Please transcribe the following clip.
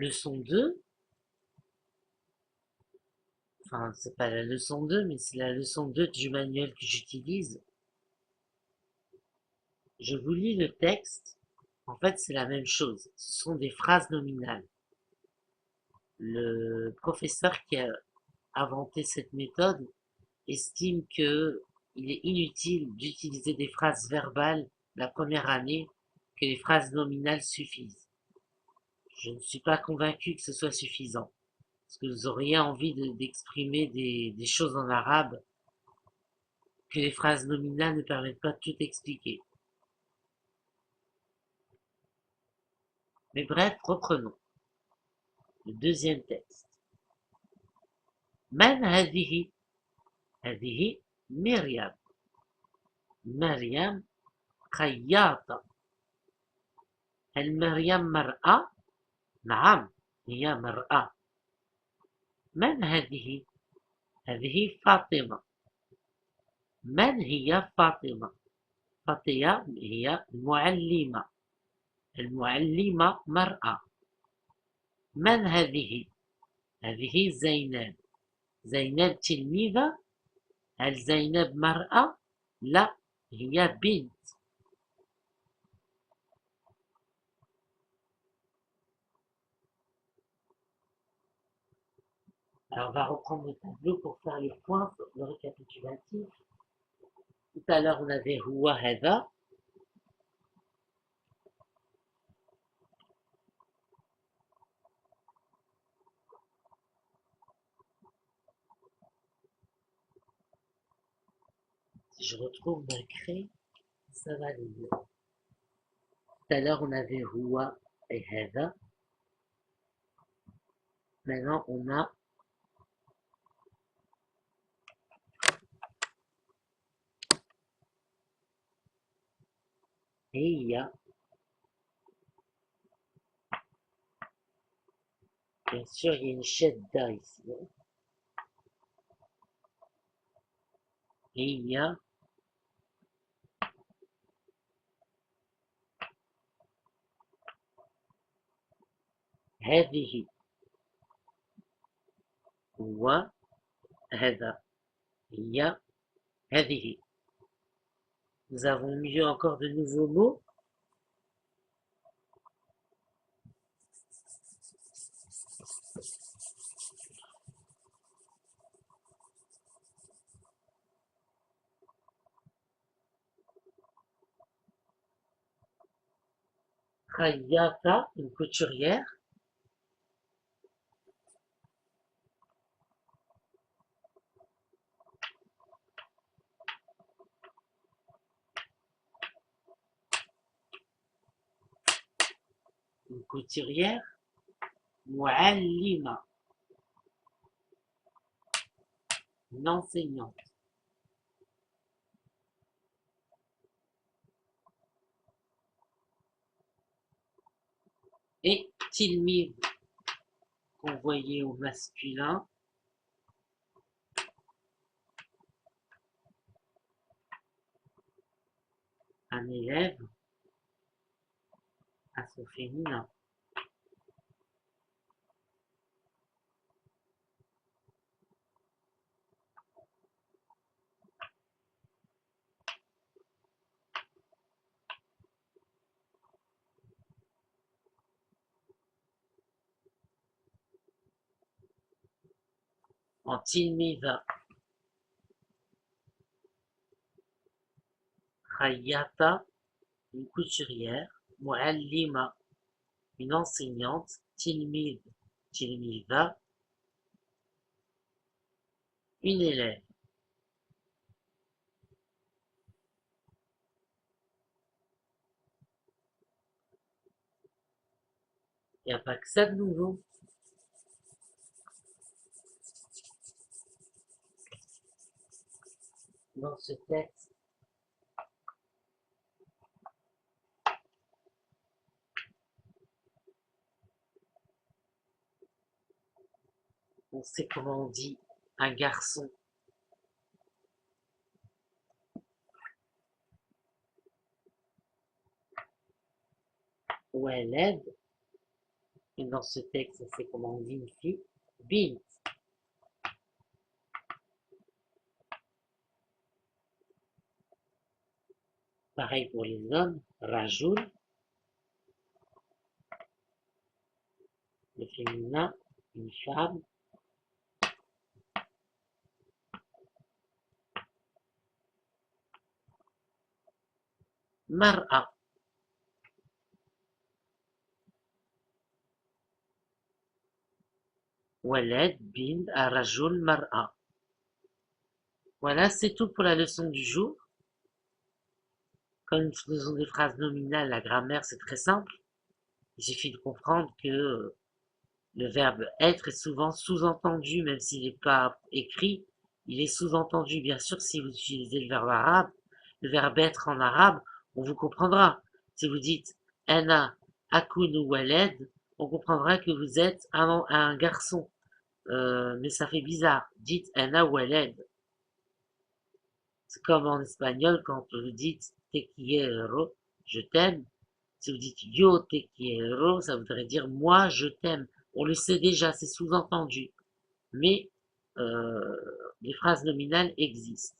leçon 2, enfin c'est pas la leçon 2, mais c'est la leçon 2 du manuel que j'utilise. Je vous lis le texte. En fait, c'est la même chose. Ce sont des phrases nominales. Le professeur qui a inventé cette méthode estime que il est inutile d'utiliser des phrases verbales la première année, que les phrases nominales suffisent. Je ne suis pas convaincu que ce soit suffisant, parce que vous auriez envie d'exprimer des choses en arabe que les phrases nominales ne permettent pas de tout expliquer. Mais bref, reprenons. Le deuxième texte. Man hadihi? Hadihi Myriam. Myriam خياطة. هل مريم مرأة؟ نعم، هي مرأة. من هذه؟ هذه فاطمة. من هي فاطمة؟ فاطمة هي المعلمة. المعلمة مرأة. من هذه؟ هذه زينب. زينب تلميذة. هل زينب مرأة؟ لا، هي بنت. Alors, on va reprendre le tableau pour faire le point sur le récapitulatif. Tout à l'heure, on avait huwa hada. Si je retrouve ma craie, ça va aller mieux. Tout à l'heure, on avait huwa et hada. Maintenant, on a hiya. Bien sûr, il y a une shadda ici. Hiya. هذه. هو هذا. هي هذه. Nous avons mieux encore de nouveaux mots. Khayata, une couturière. Une couturière. Muallima, une enseignante. Et tilmid, qu'on voyait au masculin. Un élève à son féminin. En tilmida, khayata, une couturière. Muallima, une enseignante. Tilmid, tilmida, une élève. Il n'y a pas que ça de nouveau dans ce texte. On sait comment on dit un garçon. Walad, Et dans ce texte, c'est comment on dit une fille. Bint. Pareil pour les hommes. Rajoul. Le féminin, une femme. Mar'a. Waled, bint, arajul, mar'a. Voilà, c'est tout pour la leçon du jour. Comme nous faisons des phrases nominales, la grammaire, c'est très simple. Il suffit de comprendre que le verbe être est souvent sous-entendu, même s'il n'est pas écrit. Il est sous-entendu, bien sûr, si vous utilisez le verbe arabe. Le verbe être en arabe, on vous comprendra. Si vous dites ana akunu waled, on comprendra que vous êtes un garçon. Mais ça fait bizarre. Dites ana waled. C'est comme en espagnol quand vous dites te quiero, je t'aime. Si vous dites yo te quiero, ça voudrait dire moi je t'aime. On le sait déjà, c'est sous-entendu. Mais les phrases nominales existent.